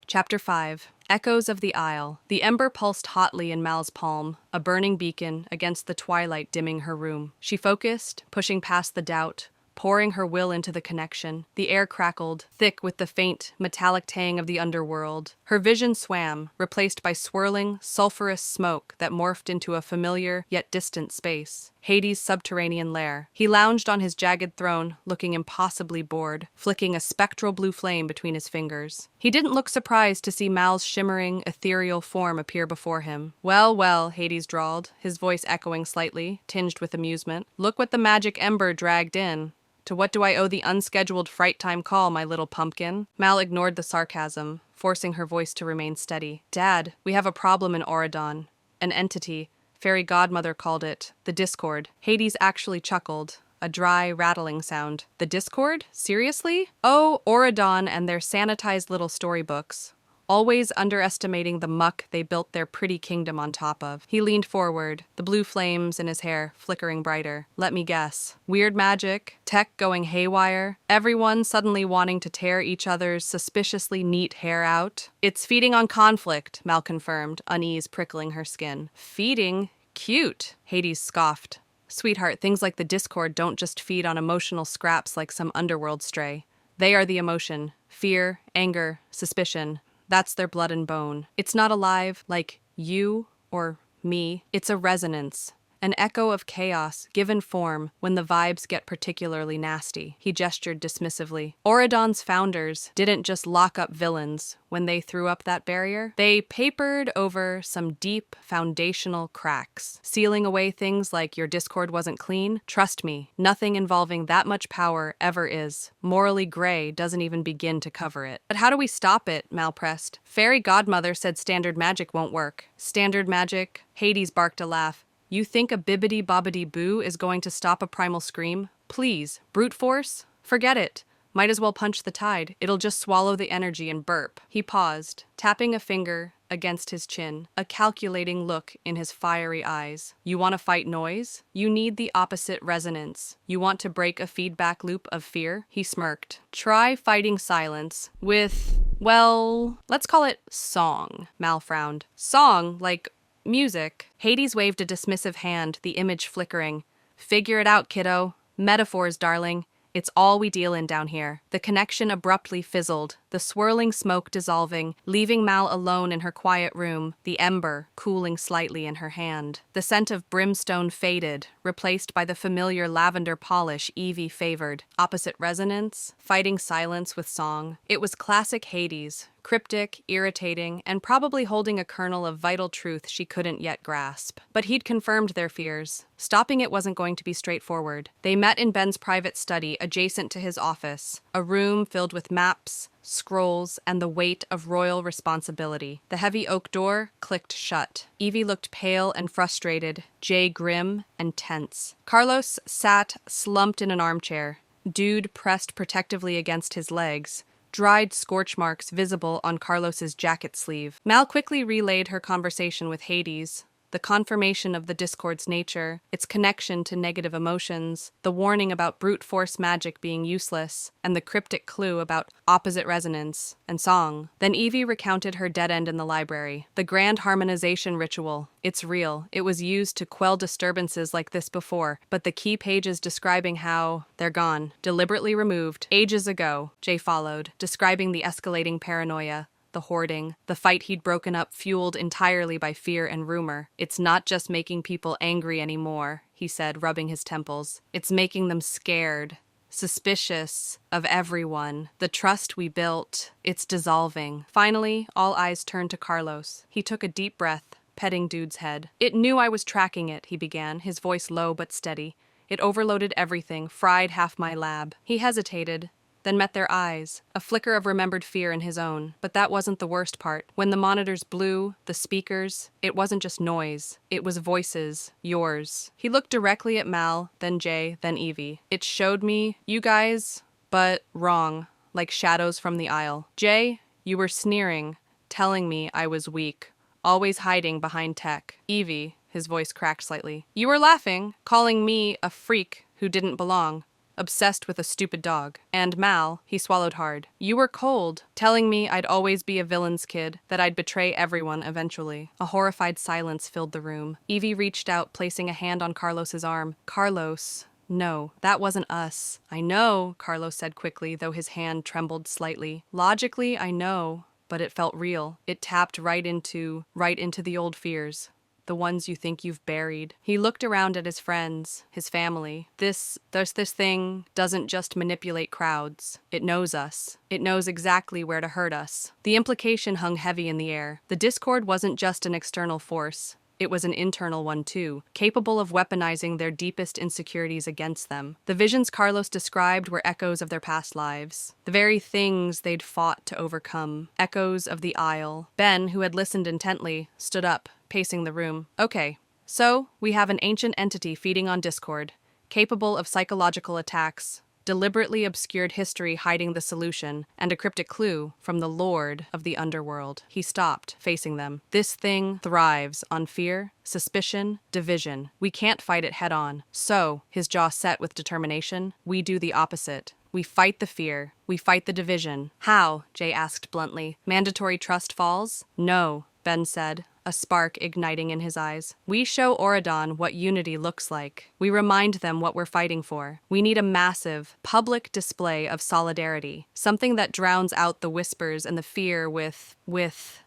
Chapter 5. Echoes of the Isle. The ember pulsed hotly in Mal's palm, a burning beacon against the twilight dimming her room. She focused, pushing past the doubt, pouring her will into the connection. The air crackled, thick with the faint, metallic tang of the underworld. Her vision swam, replaced by swirling, sulphurous smoke that morphed into a familiar yet distant space. Hades' subterranean lair. He lounged on his jagged throne, looking impossibly bored, flicking a spectral blue flame between his fingers. He didn't look surprised to see Mal's shimmering, ethereal form appear before him. Well, well, Hades drawled, his voice echoing slightly, tinged with amusement. Look what the magic ember dragged in. To what do I owe the unscheduled fright time call, my little pumpkin? Mal ignored the sarcasm, forcing her voice to remain steady. Dad, we have a problem in Auradon. An entity. Fairy godmother called it the Discord. Hades actually chuckled, a dry, rattling sound. The Discord? Seriously? Oh, Auradon and their sanitized little storybooks. Always underestimating the muck they built their pretty kingdom on top of. He leaned forward, the blue flames in his hair flickering brighter. Let me guess. Weird magic, tech going haywire, everyone suddenly wanting to tear each other's suspiciously neat hair out. It's feeding on conflict, Mal confirmed, unease prickling her skin. Feeding? Cute, Hades scoffed. Sweetheart, things like the Discord don't just feed on emotional scraps like some underworld stray. They are the emotion. Fear, anger, suspicion. That's their blood and bone. It's not alive like you or me. It's a resonance, an echo of chaos given form when the vibes get particularly nasty. He gestured dismissively. Auradon's founders didn't just lock up villains when they threw up that barrier. They papered over some deep foundational cracks, sealing away things like your Discord wasn't clean. Trust me, nothing involving that much power ever is. Morally gray doesn't even begin to cover it. But how do we stop it? Mal pressed. Fairy godmother said standard magic won't work. Standard magic? Hades barked a laugh. You think a bibbidi-bobbidi-boo is going to stop a primal scream? Please, brute force? Forget it. Might as well punch the tide. It'll just swallow the energy and burp. He paused, tapping a finger against his chin, a calculating look in his fiery eyes. You want to fight noise? You need the opposite resonance. You want to break a feedback loop of fear? He smirked. Try fighting silence with, well, let's call it song. Mal frowned. Song, like music. Hades waved a dismissive hand, the image flickering. Figure it out, kiddo. Metaphors, darling. It's all we deal in down here. The connection abruptly fizzled, the swirling smoke dissolving, leaving Mal alone in her quiet room, the ember cooling slightly in her hand. The scent of brimstone faded, replaced by the familiar lavender polish Evie favored. Opposite resonance, fighting silence with song. It was classic Hades, cryptic, irritating, and probably holding a kernel of vital truth she couldn't yet grasp. But he'd confirmed their fears. Stopping it wasn't going to be straightforward. They met in Ben's private study adjacent to his office, a room filled with maps, scrolls, and the weight of royal responsibility. The heavy oak door clicked shut. Evie looked pale and frustrated, Jay grim and tense. Carlos sat slumped in an armchair, Dude pressed protectively against his legs, dried scorch marks visible on Carlos's jacket sleeve. Mal quickly relayed her conversation with Hades, the confirmation of the Discord's nature, its connection to negative emotions, the warning about brute force magic being useless, and the cryptic clue about opposite resonance and song. Then Evie recounted her dead end in the library. The grand harmonization ritual. It's real. It was used to quell disturbances like this before, but the key pages describing how they're gone, deliberately removed, ages ago, Jay followed, describing the escalating paranoia, the hoarding, the fight he'd broken up fueled entirely by fear and rumor. It's not just making people angry anymore, he said, rubbing his temples. It's making them scared, suspicious of everyone. The trust we built, it's dissolving. Finally, all eyes turned to Carlos. He took a deep breath, petting Dude's head. It knew I was tracking it, he began, his voice low but steady. It overloaded everything, fried half my lab. He hesitated, then met their eyes, a flicker of remembered fear in his own. But that wasn't the worst part. When the monitors blew, the speakers, it wasn't just noise. It was voices, yours. He looked directly at Mal, then Jay, then Evie. It showed me, you guys, but wrong, like shadows from the aisle. Jay, you were sneering, telling me I was weak, always hiding behind tech. Evie, his voice cracked slightly. You were laughing, calling me a freak who didn't belong. Obsessed with a stupid dog. And Mal, he swallowed hard. You were cold, telling me I'd always be a villain's kid, that I'd betray everyone eventually. A horrified silence filled the room. Evie reached out, placing a hand on Carlos's arm. Carlos. No, that wasn't us. I know, Carlos said quickly, though his hand trembled slightly. Logically, I know, but it felt real. It tapped right into the old fears. The ones you think you've buried. He looked around at his friends, his family. This thing doesn't just manipulate crowds. It knows us. It knows exactly where to hurt us. The implication hung heavy in the air. The Discord wasn't just an external force. It was an internal one too, capable of weaponizing their deepest insecurities against them. The visions Carlos described were echoes of their past lives, the very things they'd fought to overcome, echoes of the Isle. Ben, who had listened intently, stood up, pacing the room. Okay, so we have an ancient entity feeding on Discord, capable of psychological attacks, deliberately obscured history hiding the solution, and a cryptic clue from the Lord of the Underworld. He stopped, facing them. This thing thrives on fear, suspicion, division. We can't fight it head on. So, his jaw set with determination, we do the opposite. We fight the fear. We fight the division. How? Jay asked bluntly. Mandatory trust falls? No, Ben said, a spark igniting in his eyes. We show Auradon what unity looks like. We remind them what we're fighting for. We need a massive, public display of solidarity, something that drowns out the whispers and the fear with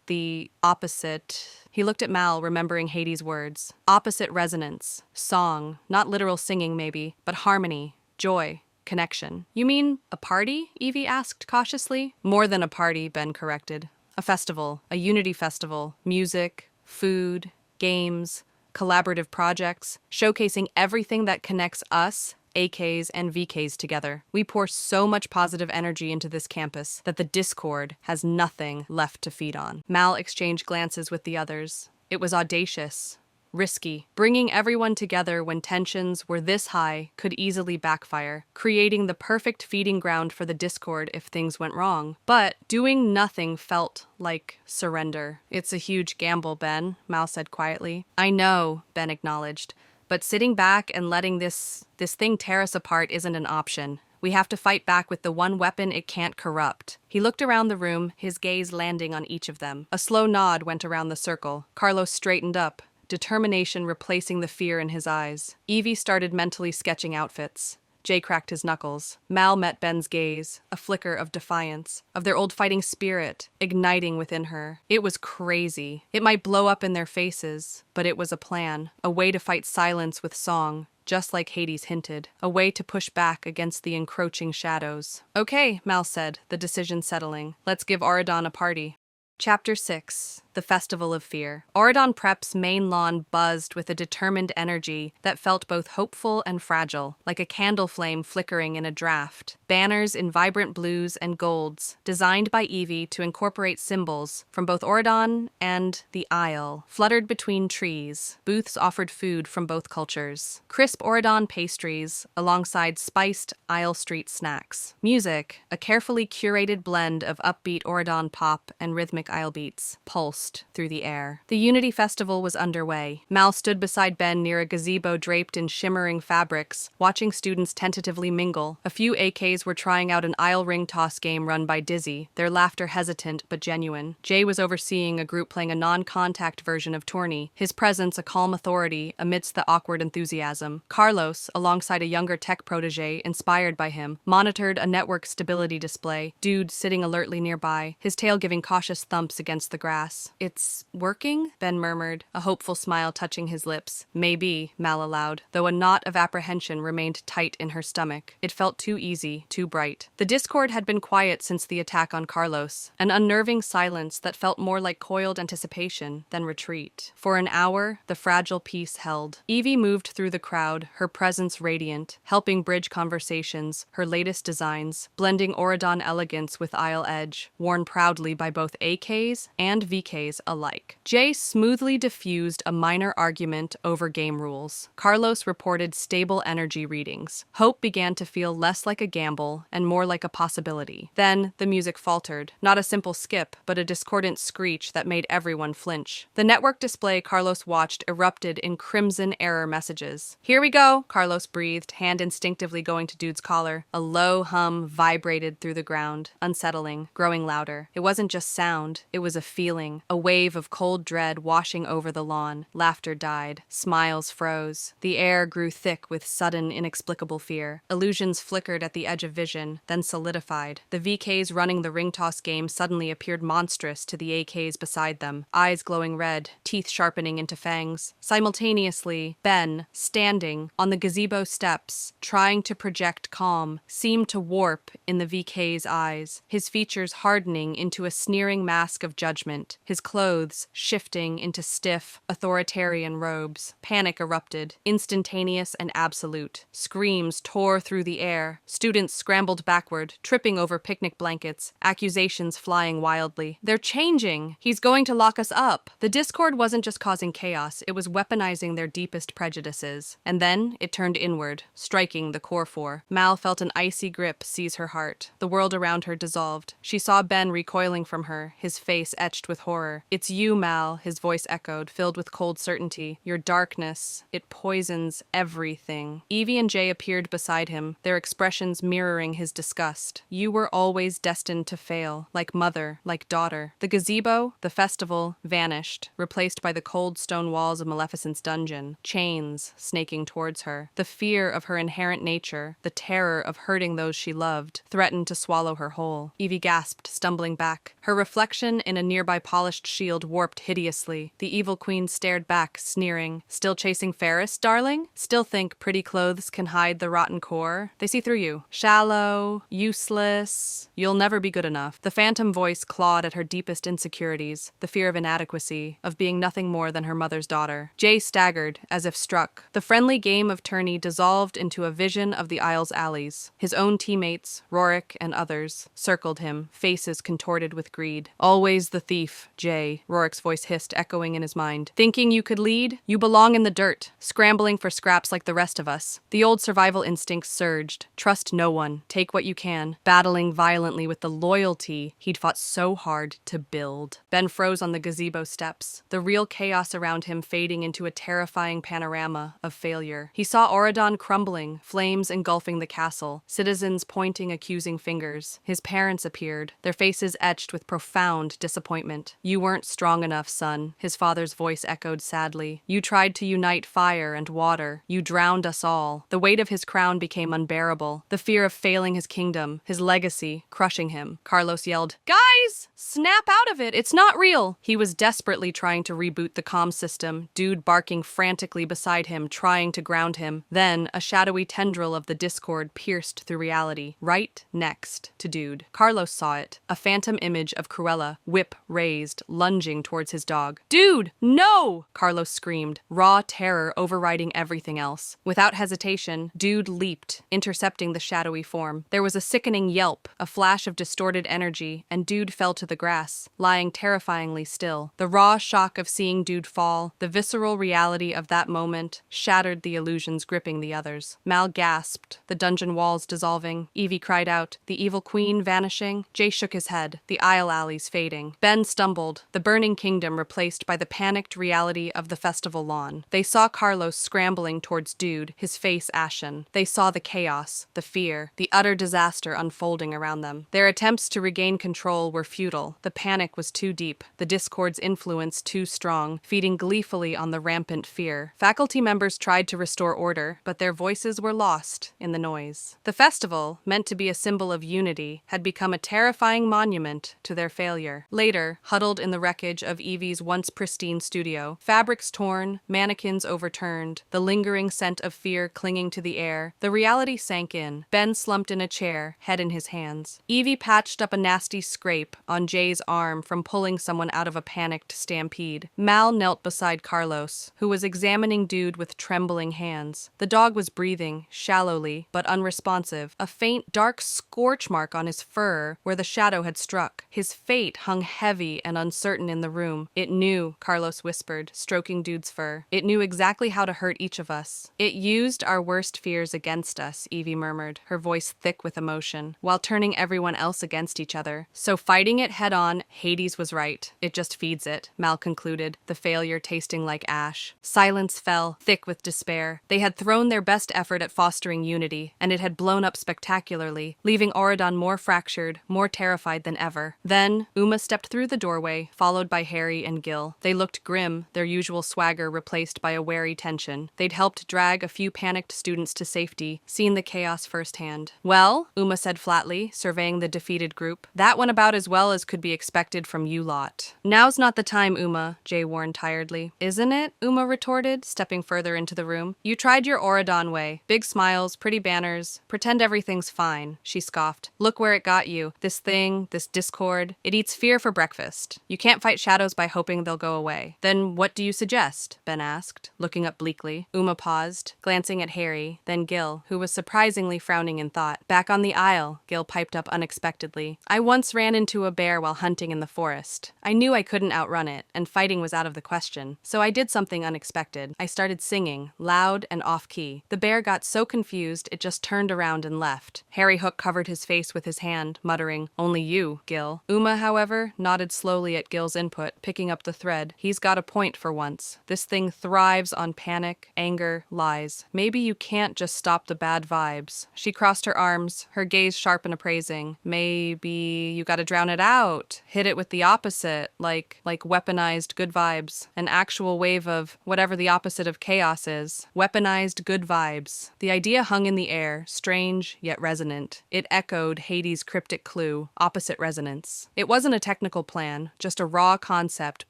the opposite. He looked at Mal, remembering Hades' words. Opposite resonance. Song. Not literal singing, maybe, but harmony. Joy. Connection. You mean a party? Evie asked cautiously. More than a party, Ben corrected. A festival, a unity festival, music, food, games, collaborative projects, showcasing everything that connects us, AKs and VKs together. We pour so much positive energy into this campus that the Discord has nothing left to feed on. Mal exchanged glances with the others. It was audacious. Risky. Bringing everyone together when tensions were this high could easily backfire, creating the perfect feeding ground for the Discord if things went wrong. But doing nothing felt like surrender. It's a huge gamble, Ben, Mal said quietly. I know, Ben acknowledged, but sitting back and letting this thing tear us apart isn't an option. We have to fight back with the one weapon it can't corrupt. He looked around the room, his gaze landing on each of them. A slow nod went around the circle. Carlos straightened up, determination replacing the fear in his eyes. Evie started mentally sketching outfits. Jay cracked his knuckles. Mal met Ben's gaze, a flicker of defiance, of their old fighting spirit, igniting within her. It was crazy. It might blow up in their faces, but it was a plan, a way to fight silence with song, just like Hades hinted, a way to push back against the encroaching shadows. Okay, Mal said, the decision settling. Let's give Auradon a party. Chapter 6. The Festival of Fear. Auradon Prep's main lawn buzzed with a determined energy that felt both hopeful and fragile, like a candle flame flickering in a draft. Banners in vibrant blues and golds, designed by Evie to incorporate symbols from both Auradon and the Isle, fluttered between trees. Booths offered food from both cultures. Crisp Auradon pastries, alongside spiced Isle Street snacks. Music, a carefully curated blend of upbeat Auradon pop and rhythmic Isle beats, pulsed through the air. The Unity Festival was underway. Mal stood beside Ben near a gazebo draped in shimmering fabrics, watching students tentatively mingle. A few AKs were trying out an Isle ring toss game run by Dizzy, their laughter hesitant but genuine. Jay was overseeing a group playing a non-contact version of Tourney, his presence a calm authority amidst the awkward enthusiasm. Carlos, alongside a younger tech protege inspired by him, monitored a network stability display, Dude sitting alertly nearby, his tail giving cautious thumps against the grass. It's working? Ben murmured, a hopeful smile touching his lips. Maybe, Mal allowed, though a knot of apprehension remained tight in her stomach. It felt too easy, too bright. The Discord had been quiet since the attack on Carlos, an unnerving silence that felt more like coiled anticipation than retreat. For an hour, the fragile peace held. Evie moved through the crowd, her presence radiant, helping bridge conversations, her latest designs, blending Auradon elegance with Isle edge, worn proudly by both AKs and VKs VKs alike. Jay smoothly diffused a minor argument over game rules. Carlos reported stable energy readings. Hope began to feel less like a gamble and more like a possibility. Then the music faltered, not a simple skip, but a discordant screech that made everyone flinch. The network display Carlos watched erupted in crimson error messages. "Here we go," Carlos breathed, hand instinctively going to Dude's collar. A low hum vibrated through the ground, unsettling, growing louder. It wasn't just sound, it was a feeling, a wave of cold dread washing over the lawn. Laughter died. Smiles froze. The air grew thick with sudden, inexplicable fear. Illusions flickered at the edge of vision, then solidified. The VKs running the ring toss game suddenly appeared monstrous to the AKs beside them, eyes glowing red, teeth sharpening into fangs. Simultaneously, Ben, standing on the gazebo steps, trying to project calm, seemed to warp in the VK's eyes, his features hardening into a sneering mask of judgment, his clothes shifting into stiff, authoritarian robes. Panic erupted, instantaneous and absolute. Screams tore through the air. Students scrambled backward, tripping over picnic blankets, accusations flying wildly. "They're changing! He's going to lock us up!" The discord wasn't just causing chaos, it was weaponizing their deepest prejudices. And then it turned inward, striking the core four. Mal felt an icy grip seize her heart. The world around her dissolved. She saw Ben recoiling from her, his face etched with horror. "It's you, Mal," his voice echoed, filled with cold certainty. "Your darkness, it poisons everything." Evie and Jay appeared beside him, their expressions mirroring his disgust. "You were always destined to fail, like mother, like daughter." The gazebo, the festival, vanished, replaced by the cold stone walls of Maleficent's dungeon, chains snaking towards her. The fear of her inherent nature, the terror of hurting those she loved, threatened to swallow her whole. Evie gasped, stumbling back. Her reflection in a nearby polished shield warped hideously. The evil queen stared back, sneering. "Still chasing Ferris, darling? Still think pretty clothes can hide the rotten core? They see through you. Shallow, useless. You'll never be good enough." The phantom voice clawed at her deepest insecurities, the fear of inadequacy, of being nothing more than her mother's daughter. Jay staggered, as if struck. The friendly game of tourney dissolved into a vision of the Isle's alleys. His own teammates, Rorik and others, circled him, faces contorted with greed. "Always the thief, Jay," Rorik's voice hissed, echoing in his mind. "Thinking you could lead? You belong in the dirt, scrambling for scraps like the rest of us." The old survival instincts surged. Trust no one. Take what you can. Battling violently with the loyalty he'd fought so hard to build. Ben froze on the gazebo steps, the real chaos around him fading into a terrifying panorama of failure. He saw Auradon crumbling, flames engulfing the castle, citizens pointing accusing fingers. His parents appeared, their faces etched with profound disappointment. "You weren't strong enough, son," his father's voice echoed sadly. "You tried to unite fire and water. You drowned us all." The weight of his crown became unbearable, the fear of failing his kingdom, his legacy, crushing him. Carlos yelled, "Guys! Snap out of it! It's not real!" He was desperately trying to reboot the comm system, Dude barking frantically beside him, trying to ground him. Then, a shadowy tendril of the discord pierced through reality, right next to Dude. Carlos saw it, a phantom image of Cruella, whip raised, lunging towards his dog. "Dude, no!" Carlos screamed, raw terror overriding everything else. Without hesitation, Dude leaped, intercepting the shadowy form. There was a sickening yelp, a flash of distorted energy, and Dude fell to the grass, lying terrifyingly still. The raw shock of seeing Dude fall, the visceral reality of that moment, shattered the illusions gripping the others. Mal gasped, the dungeon walls dissolving. Evie cried out, the evil queen vanishing. Jay shook his head, the aisle alleys fading. Ben stumbled, the burning kingdom replaced by the panicked reality of the festival lawn. They saw Carlos scrambling towards Dude, his face ashen. They saw the chaos, the fear, the utter disaster unfolding around them. Their attempts to regain control were futile. The panic was too deep, the discord's influence too strong, feeding gleefully on the rampant fear. Faculty members tried to restore order, but their voices were lost in the noise. The festival, meant to be a symbol of unity, had become a terrifying monument to their failure. Later, huddled in the wreckage of Evie's once pristine studio, fabrics torn, mannequins overturned, the lingering scent of fear clinging to the air, the reality sank in. Ben slumped in a chair, head in his hands. Evie patched up a nasty scrape on Jay's arm from pulling someone out of a panicked stampede. Mal knelt beside Carlos, who was examining Dude with trembling hands. The dog was breathing, shallowly, but unresponsive, a faint, dark scorch mark on his fur where the shadow had struck. His fate hung heavy and uncertain. certain in the room. It knew, Carlos whispered, stroking Dude's fur. It knew exactly how to hurt each of us. It used our worst fears against us, Evie murmured, her voice thick with emotion, while turning everyone else against each other. So fighting it head-on, Hades was right. It just feeds it, Mal concluded, the failure tasting like ash. Silence fell, thick with despair. They had thrown their best effort at fostering unity, and it had blown up spectacularly, leaving Auradon more fractured, more terrified than ever. Then, Uma stepped through the doorway, followed by Harry and Gil. They looked grim, their usual swagger replaced by a wary tension. They'd helped drag a few panicked students to safety, seen the chaos firsthand. Well, Uma said flatly, surveying the defeated group, that went about as well as could be expected from you lot. Now's not the time, Uma, Jay warned tiredly. Isn't it? Uma retorted, stepping further into the room. You tried your Auradon way. Big smiles, pretty banners, pretend everything's fine, she scoffed. Look where it got you. This thing, this discord, it eats fear for breakfast. You can't fight shadows by hoping they'll go away. Then what do you suggest? Ben asked, looking up bleakly. Uma paused, glancing at Harry, then Gil, who was surprisingly frowning in thought. Back on the aisle, Gil piped up unexpectedly. I once ran into a bear while hunting in the forest. I knew I couldn't outrun it, and fighting was out of the question. So I did something unexpected. I started singing, loud and off-key. The bear got so confused it just turned around and left. Harry Hook covered his face with his hand, muttering, Only you, Gil. Uma, however, nodded slowly at Gil's input, picking up the thread. He's got a point for once. This thing thrives on panic, anger, lies. Maybe you can't just stop the bad vibes. She crossed her arms, her gaze sharp and appraising. Maybe you gotta drown it out. Hit it with the opposite, like weaponized good vibes. An actual wave of whatever the opposite of chaos is. Weaponized good vibes. The idea hung in the air, strange yet resonant. It echoed Hades' cryptic clue, opposite resonance. It wasn't a technical plan, just a raw concept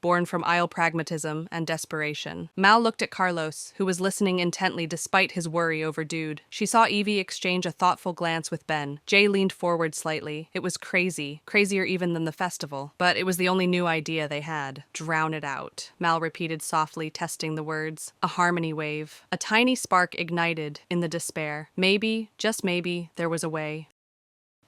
born from idle pragmatism and desperation. Mal looked at Carlos, who was listening intently despite his worry over Dude. She saw Evie exchange a thoughtful glance with Ben. Jay leaned forward slightly. It was crazy, crazier even than the festival. But it was the only new idea they had. Drown it out, Mal repeated softly, testing the words. A harmony wave. A tiny spark ignited in the despair. Maybe, just maybe, there was a way.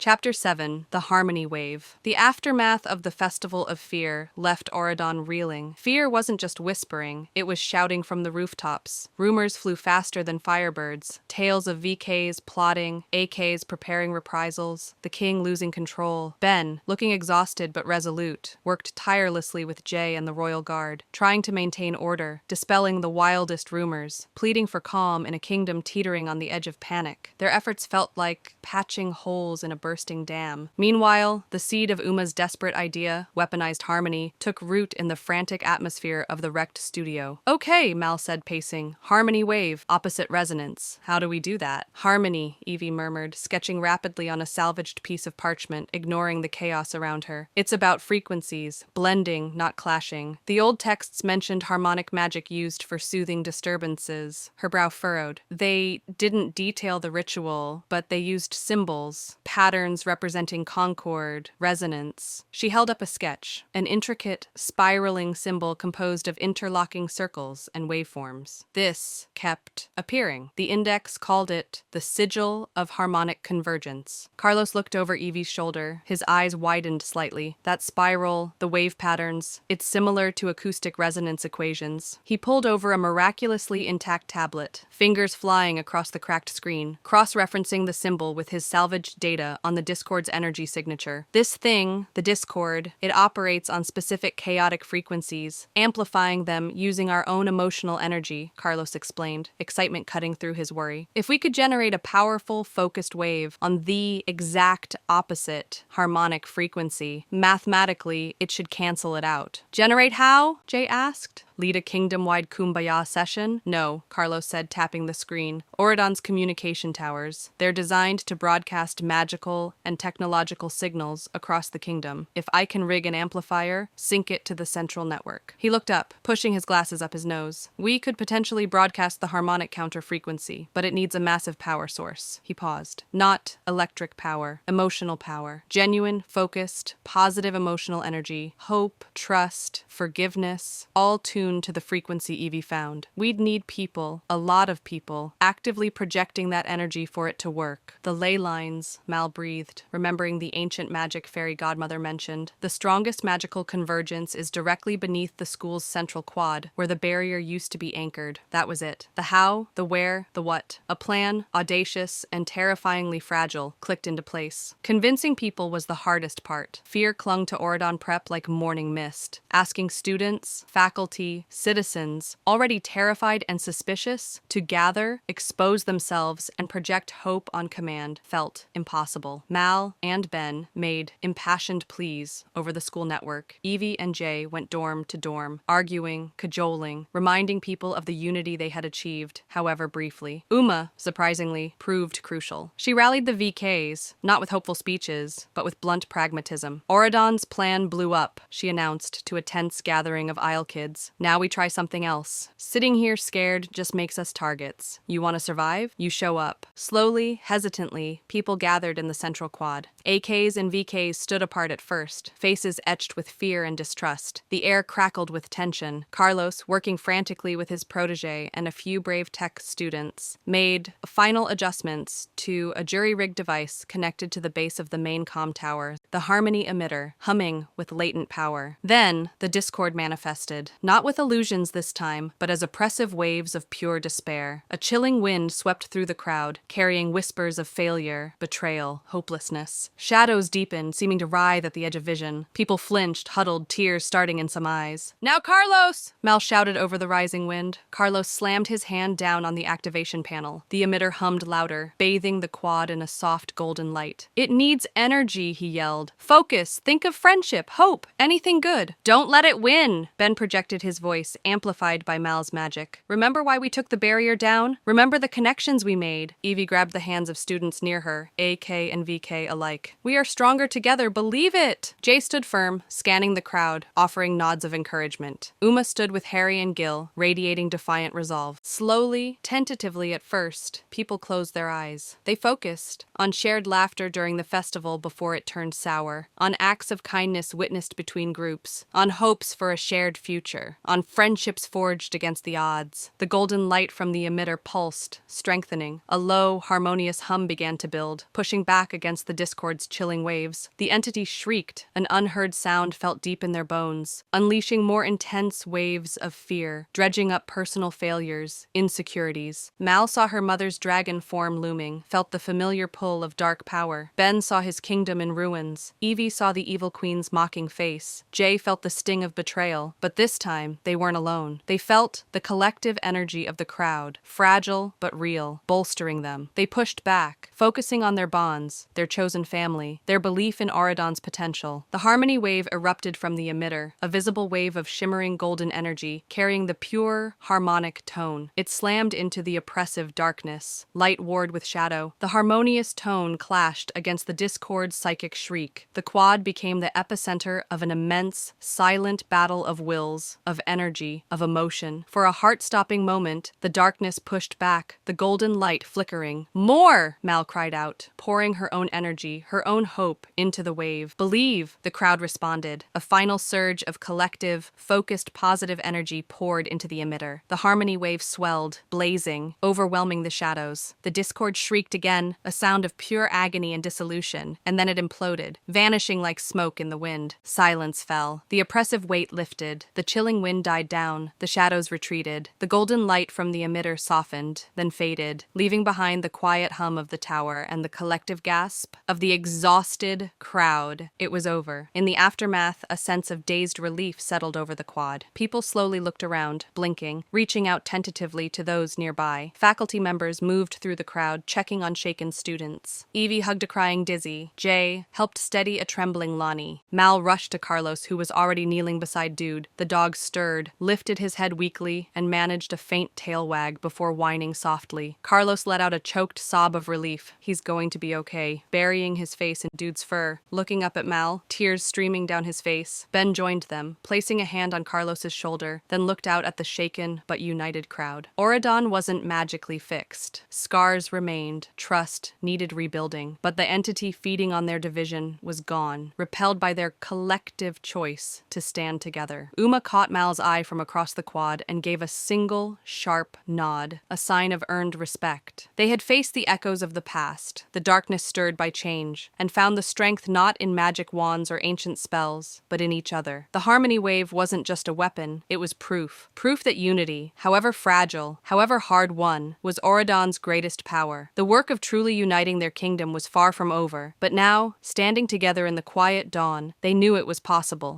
Chapter 7, The Harmony Wave. The aftermath of the Festival of Fear left Auradon reeling. Fear wasn't just whispering, it was shouting from the rooftops. Rumors flew faster than firebirds. Tales of VKs plotting, AKs preparing reprisals, the king losing control. Ben, looking exhausted but resolute, worked tirelessly with Jay and the Royal Guard, trying to maintain order, dispelling the wildest rumors, pleading for calm in a kingdom teetering on the edge of panic. Their efforts felt like patching holes in a bursting dam. Meanwhile, the seed of Uma's desperate idea, weaponized harmony, took root in the frantic atmosphere of the wrecked studio. Okay, Mal said, pacing. Harmony wave, opposite resonance. How do we do that? Harmony, Evie murmured, sketching rapidly on a salvaged piece of parchment, ignoring the chaos around her. It's about frequencies, blending, not clashing. The old texts mentioned harmonic magic used for soothing disturbances. Her brow furrowed. They didn't detail the ritual, but they used symbols, patterns representing concord, resonance. She held up a sketch, an intricate, spiraling symbol composed of interlocking circles and waveforms. This kept appearing. The index called it the sigil of harmonic convergence. Carlos looked over Evie's shoulder, his eyes widened slightly. That spiral, the wave patterns, it's similar to acoustic resonance equations. He pulled over a miraculously intact tablet, fingers flying across the cracked screen, cross-referencing the symbol with his salvaged data on the Discord's energy signature. This thing, the Discord, it operates on specific chaotic frequencies, amplifying them using our own emotional energy, Carlos explained, excitement cutting through his worry. If we could generate a powerful, focused wave on the exact opposite harmonic frequency, mathematically, it should cancel it out. Generate how? Jay asked. Lead a kingdom-wide kumbaya session? No, Carlos said, tapping the screen. Auradon's communication towers. They're designed to broadcast magical and technological signals across the kingdom. If I can rig an amplifier, sync it to the central network. He looked up, pushing his glasses up his nose. We could potentially broadcast the harmonic counter frequency, but it needs a massive power source. He paused. Not electric power, emotional power. Genuine, focused, positive emotional energy, hope, trust, forgiveness, all tuned tuned to the frequency Evie found. We'd need people, a lot of people, actively projecting that energy for it to work. The ley lines, Mal breathed, remembering the ancient magic fairy godmother mentioned. The strongest magical convergence is directly beneath the school's central quad, where the barrier used to be anchored. That was it. The how, the where, the what. A plan, audacious and terrifyingly fragile, clicked into place. Convincing people was the hardest part. Fear clung to Auradon Prep like morning mist, asking students, faculty, citizens, already terrified and suspicious, to gather, expose themselves, and project hope on command felt impossible. Mal and Ben made impassioned pleas over the school network. Evie and Jay went dorm to dorm, arguing, cajoling, reminding people of the unity they had achieved, however briefly. Uma, surprisingly, proved crucial. She rallied the VKs, not with hopeful speeches, but with blunt pragmatism. Auradon's plan blew up, she announced to a tense gathering of Isle kids. Now we try something else. Sitting here scared just makes us targets. You want to survive? You show up. Slowly, hesitantly, people gathered in the central quad. AKs and VKs stood apart at first, faces etched with fear and distrust. The air crackled with tension. Carlos, working frantically with his protege and a few brave tech students, made final adjustments to a jury-rigged device connected to the base of the main comm tower, the Harmony emitter, humming with latent power. Then, the discord manifested, not with illusions this time, but as oppressive waves of pure despair. A chilling wind swept through the crowd, carrying whispers of failure, betrayal, hopelessness. Shadows deepened, seeming to writhe at the edge of vision. People flinched, huddled, tears starting in some eyes. "Now, Carlos!" Mal shouted over the rising wind. Carlos slammed his hand down on the activation panel. The emitter hummed louder, bathing the quad in a soft golden light. "It needs energy," he yelled. "Focus, think of friendship, hope, anything good. Don't let it win!" Ben projected his voice, amplified by Mal's magic. "Remember why we took the barrier down? Remember the connections we made?" Evie grabbed the hands of students near her, AK and VK alike. "We are stronger together, believe it!" Jay stood firm, scanning the crowd, offering nods of encouragement. Uma stood with Harry and Gil, radiating defiant resolve. Slowly, tentatively at first, people closed their eyes. They focused on shared laughter during the festival before it turned sour, on acts of kindness witnessed between groups, on hopes for a shared future, on friendships forged against the odds. The golden light from the emitter pulsed, strengthening. A low, harmonious hum began to build, pushing back against the discord's chilling waves. The entity shrieked, an unheard sound felt deep in their bones, unleashing more intense waves of fear, dredging up personal failures, insecurities. Mal saw her mother's dragon form looming, felt the familiar pull of dark power. Ben saw his kingdom in ruins. Evie saw the evil queen's mocking face. Jay felt the sting of betrayal, but this time they weren't alone. They felt the collective energy of the crowd, fragile but real, bolstering them. They pushed back, focusing on their bonds, their chosen family, their belief in Auradon's potential. The harmony wave erupted from the emitter, a visible wave of shimmering golden energy, carrying the pure, harmonic tone. It slammed into the oppressive darkness. Light warred with shadow. The harmonious tone clashed against the discord's psychic shriek. The quad became the epicenter of an immense, silent battle of wills, of energy, of emotion. For a heart-stopping moment, the darkness pushed back, the golden light flickering. "More!" Mal cried out, pouring her own energy, her own hope, into the wave. "Believe!" the crowd responded. A final surge of collective, focused positive energy poured into the emitter. The harmony wave swelled, blazing, overwhelming the shadows. The discord shrieked again, a sound of pure agony and dissolution, and then it imploded, vanishing like smoke in the wind. Silence fell. The oppressive weight lifted. The chilling wind died down. The shadows retreated. The golden light from the emitter softened, then faded, leaving behind the quiet hum of the tower and the collective gasp of the exhausted crowd. It was over. In the aftermath, a sense of dazed relief settled over the quad. People slowly looked around, blinking, reaching out tentatively to those nearby. Faculty members moved through the crowd, checking on shaken students. Evie hugged a crying Dizzy. Jay helped steady a trembling Lonnie. Mal rushed to Carlos, who was already kneeling beside Dude. The dog stirred, lifted his head weakly, and managed a faint tail wag before whining softly. Carlos let out a choked sob of relief. He's going to be okay. Burying his face in Dude's fur, looking up at Mal, tears streaming down his face. Ben joined them, placing a hand on Carlos's shoulder, then looked out at the shaken but united crowd. Auradon wasn't magically fixed. Scars remained, trust needed rebuilding, but the entity feeding on their division was gone, repelled by their collective choice to stand together. Uma caught Mal's Ariel's eye from across the quad and gave a single, sharp nod, a sign of earned respect. They had faced the echoes of the past, the darkness stirred by change, and found the strength not in magic wands or ancient spells, but in each other. The harmony wave wasn't just a weapon, it was proof. Proof that unity, however fragile, however hard-won, was Auradon's greatest power. The work of truly uniting their kingdom was far from over, but now, standing together in the quiet dawn, they knew it was possible.